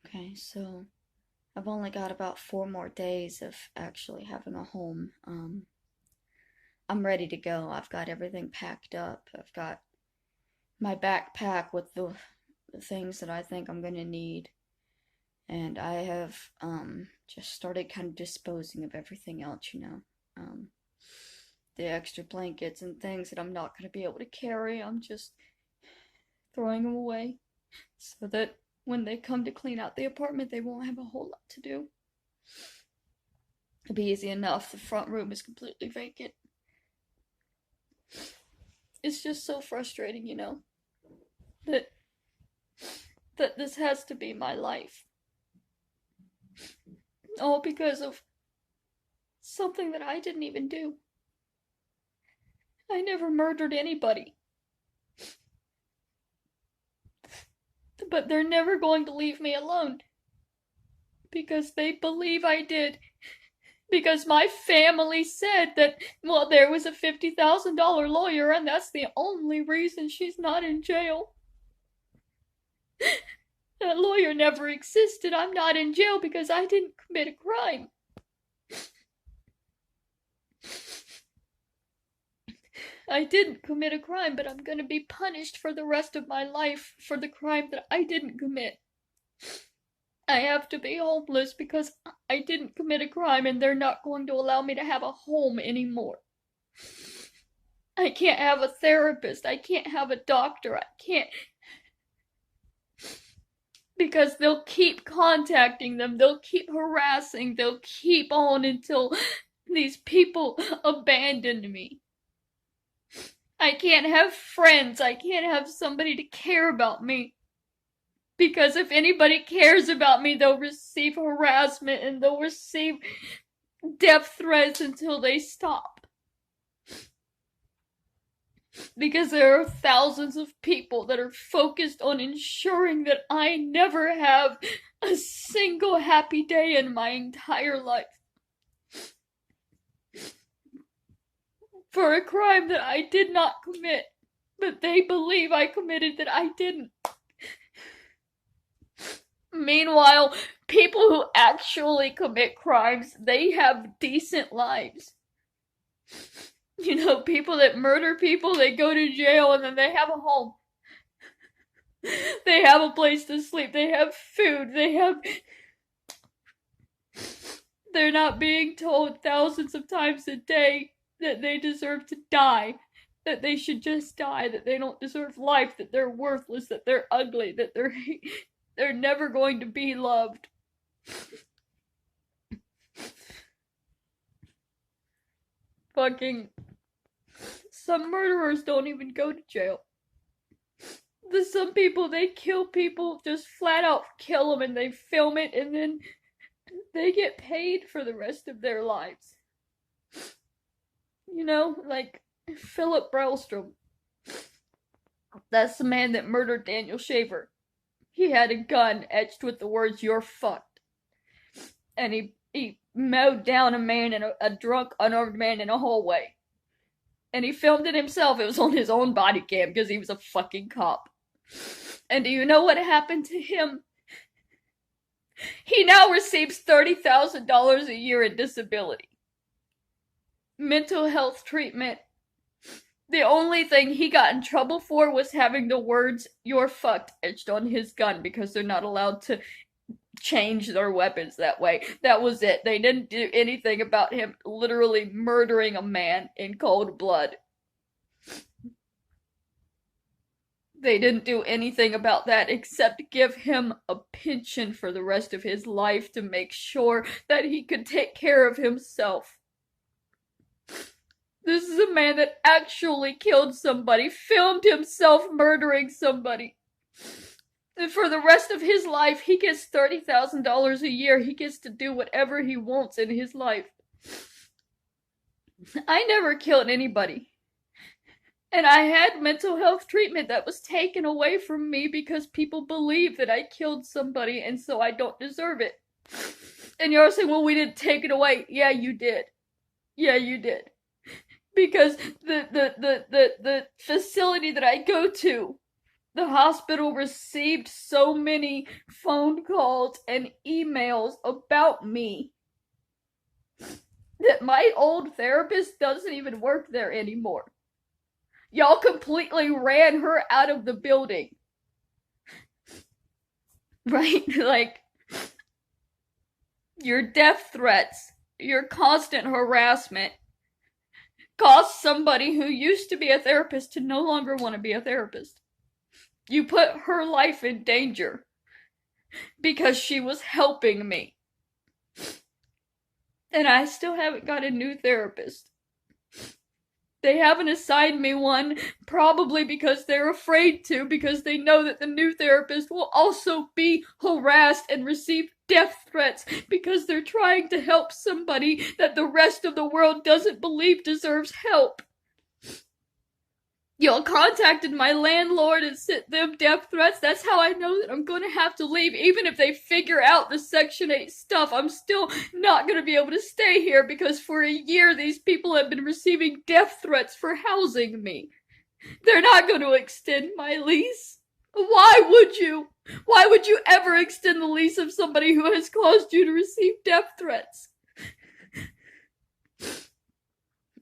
Okay, so I've only got about 4 more days of actually having a home. I'm ready to go. I've got everything packed up. I've got my backpack with the things that I think I'm gonna need. And I have just started kind of disposing of everything else. Um, the extra blankets and things that I'm not gonna be able to carry, I'm just throwing them away so that when they come to clean out the apartment, they won't have a whole lot to do. It'll be easy enough. The front room is completely vacant. It's just so frustrating, that this has to be my life. All because of something that I didn't even do. I never murdered anybody. But they're never going to leave me alone. Because they believe I did. Because my family said that, well, there was a $50,000 lawyer and that's the only reason she's not in jail. That lawyer never existed. I'm not in jail because I didn't commit a crime. I didn't commit a crime, but I'm gonna be punished for the rest of my life for the crime that I didn't commit. I have to be homeless because I didn't commit a crime and they're not going to allow me to have a home anymore. I can't have a therapist. I can't have a doctor. I can't. Because they'll keep contacting them. They'll keep harassing. They'll keep on until these people abandon me. I can't have friends. I can't have somebody to care about me. Because if anybody cares about me, they'll receive harassment and they'll receive death threats until they stop. Because there are thousands of people that are focused on ensuring that I never have a single happy day in my entire life. For a crime that I did not commit, but they believe I committed that I didn't. Meanwhile, people who actually commit crimes, they have decent lives. People that murder people, they go to jail and then they have a home. They have a place to sleep, they have food, they're not being told thousands of times a day that they deserve to die, that they should just die, that they don't deserve life, that they're worthless, that they're ugly, that they're never going to be loved. Fucking some murderers don't even go to jail. Some people, they kill people, just flat out kill them, and they film it, and then they get paid for the rest of their lives. Like Philip Brellstrom. That's the man that murdered Daniel Shaver. He had a gun etched with the words, "You're fucked." And he mowed down a drunk, unarmed man in a hallway. And he filmed it himself. It was on his own body cam because he was a fucking cop. And do you know what happened to him? He now receives $30,000 a year in disability. Mental health treatment. The only thing he got in trouble for was having the words, "You're fucked," etched on his gun because they're not allowed to change their weapons that way. That was it. They didn't do anything about him literally murdering a man in cold blood. They didn't do anything about that except give him a pension for the rest of his life to make sure that he could take care of himself. This is a man that actually killed somebody, filmed himself murdering somebody. And for the rest of his life, he gets $30,000 a year. He gets to do whatever he wants in his life. I never killed anybody. And I had mental health treatment that was taken away from me because people believe that I killed somebody and so I don't deserve it. And you're saying, well, we didn't take it away. Yeah, you did. Yeah, you did. Because the facility that I go to, The hospital received so many phone calls and emails about me that my old therapist doesn't even work there anymore. Y'all completely ran her out of the building. Right? Like, your death threats, your constant harassment caused somebody who used to be a therapist to no longer want to be a therapist. You put her life in danger because she was helping me. And I still haven't got a new therapist. They haven't assigned me one, probably because they're afraid to, because they know that the new therapist will also be harassed and receive death threats because they're trying to help somebody that the rest of the world doesn't believe deserves help. Y'all contacted my landlord and sent them death threats. That's how I know that I'm going to have to leave. Even if they figure out the Section 8 stuff, I'm still not going to be able to stay here because for a year these people have been receiving death threats for housing me. They're not going to extend my lease. Why would you? Why would you ever extend the lease of somebody who has caused you to receive death threats?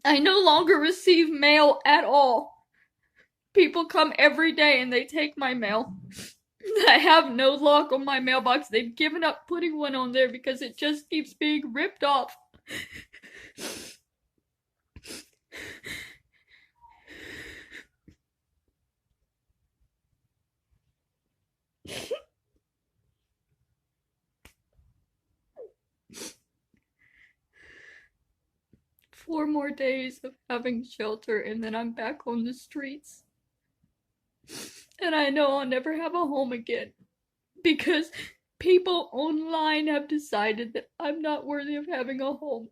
I no longer receive mail at all. People come every day and they take my mail. I have no lock on my mailbox. They've given up putting one on there because it just keeps being ripped off. Four more days of having shelter and then I'm back on the streets. And I know I'll never have a home again because people online have decided that I'm not worthy of having a home.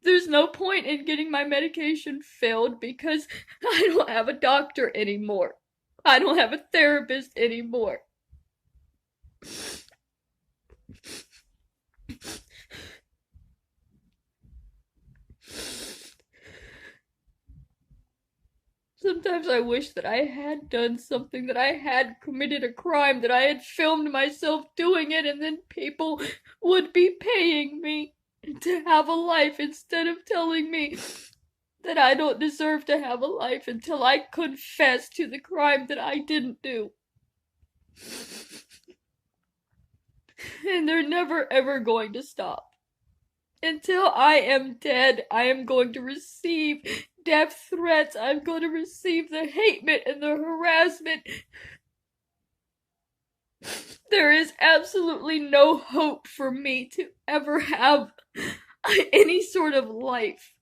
There's no point in getting my medication filled because I don't have a doctor anymore. I don't have a therapist anymore. Sometimes I wish that I had done something, that I had committed a crime, that I had filmed myself doing it, and then people would be paying me to have a life instead of telling me that I don't deserve to have a life until I confess to the crime that I didn't do. And they're never ever going to stop. Until I am dead, I am going to receive death threats. I'm going to receive the hatred and the harassment. There is absolutely no hope for me to ever have any sort of life.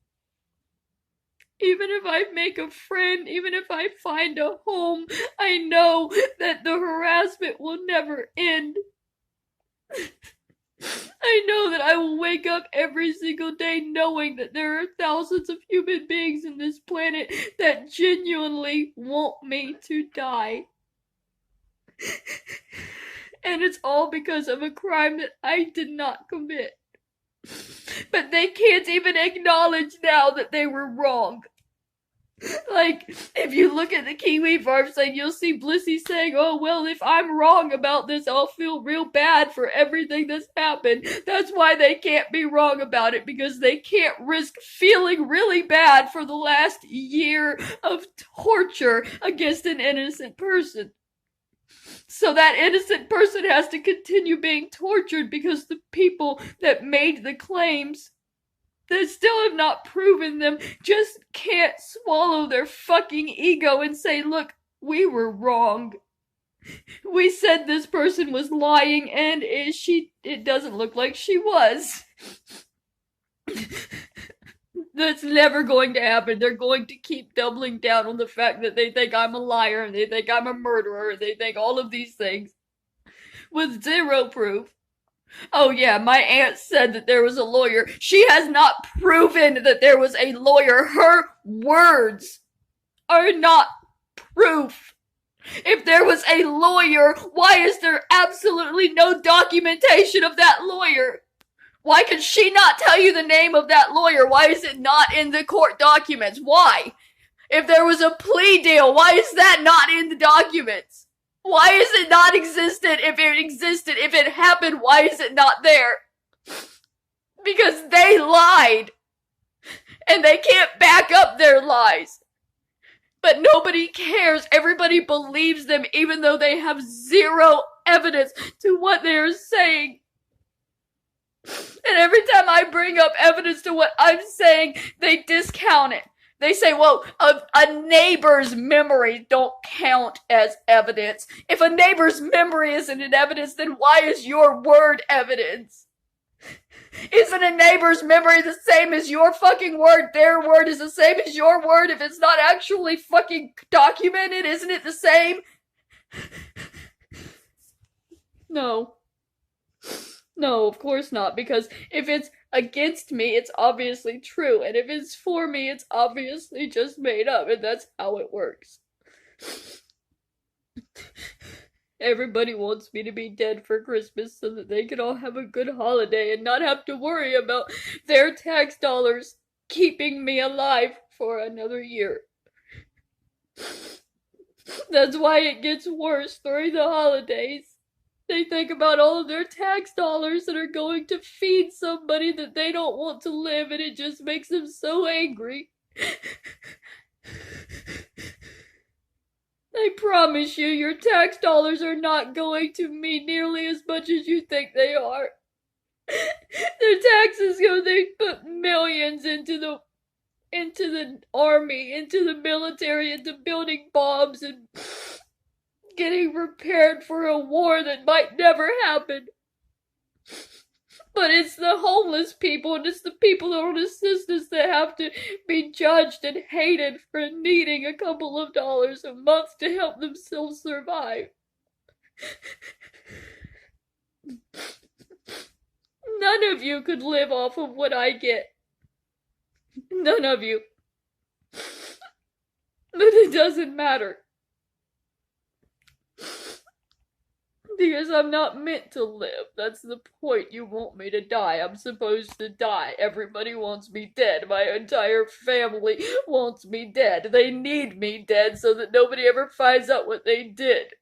Even if I make a friend, even if I find a home, I know that the harassment will never end. I know that I will wake up every single day knowing that there are thousands of human beings in this planet that genuinely want me to die. And it's all because of a crime that I did not commit. But they can't even acknowledge now that they were wrong. Like, if you look at the Kiwi farm thing, you'll see Blissey saying, oh, well, if I'm wrong about this, I'll feel real bad for everything that's happened. That's why they can't be wrong about it, because they can't risk feeling really bad for the last year of torture against an innocent person. So that innocent person has to continue being tortured because the people that made the claims that still have not proven them just can't swallow their fucking ego and say, look, we were wrong. We said this person was lying, and it doesn't look like she was. That's never going to happen. They're going to keep doubling down on the fact that they think I'm a liar, and they think I'm a murderer, and they think all of these things with zero proof. Oh yeah, my aunt said that there was a lawyer. She has not proven that there was a lawyer. Her words are not proof. If there was a lawyer, why is there absolutely no documentation of that lawyer? Why could she not tell you the name of that lawyer? Why is it not in the court documents? Why? If there was a plea deal, why is that not in the documents? Why is it not existent if it existed? If it happened, why is it not there? Because they lied. And they can't back up their lies. But nobody cares. Everybody believes them even though they have zero evidence to what they're saying. And every time I bring up evidence to what I'm saying, they discount it. They say, well, a neighbor's memory don't count as evidence. If a neighbor's memory isn't an evidence, then why is your word evidence? Isn't a neighbor's memory the same as your fucking word? Their word is the same as your word if it's not actually fucking documented? Isn't it the same? No. No, of course not, because if it's against me, it's obviously true, and if it's for me, it's obviously just made up, and that's how it works. Everybody wants me to be dead for Christmas so that they can all have a good holiday and not have to worry about their tax dollars keeping me alive for another year. That's why it gets worse during the holidays. They think about all of their tax dollars that are going to feed somebody that they don't want to live, and it just makes them so angry. I promise you, your tax dollars are not going to mean nearly as much as you think they are. Their taxes they put millions into the army, into the military, into building bombs and getting prepared for a war that might never happen. But it's the homeless people and it's the people on assistance that have to be judged and hated for needing a couple of dollars a month to help themselves survive. None of you could live off of what I get. None of you. But it doesn't matter. Because I'm not meant to live. That's the point. You want me to die. I'm supposed to die. Everybody wants me dead. My entire family wants me dead. They need me dead so that nobody ever finds out what they did.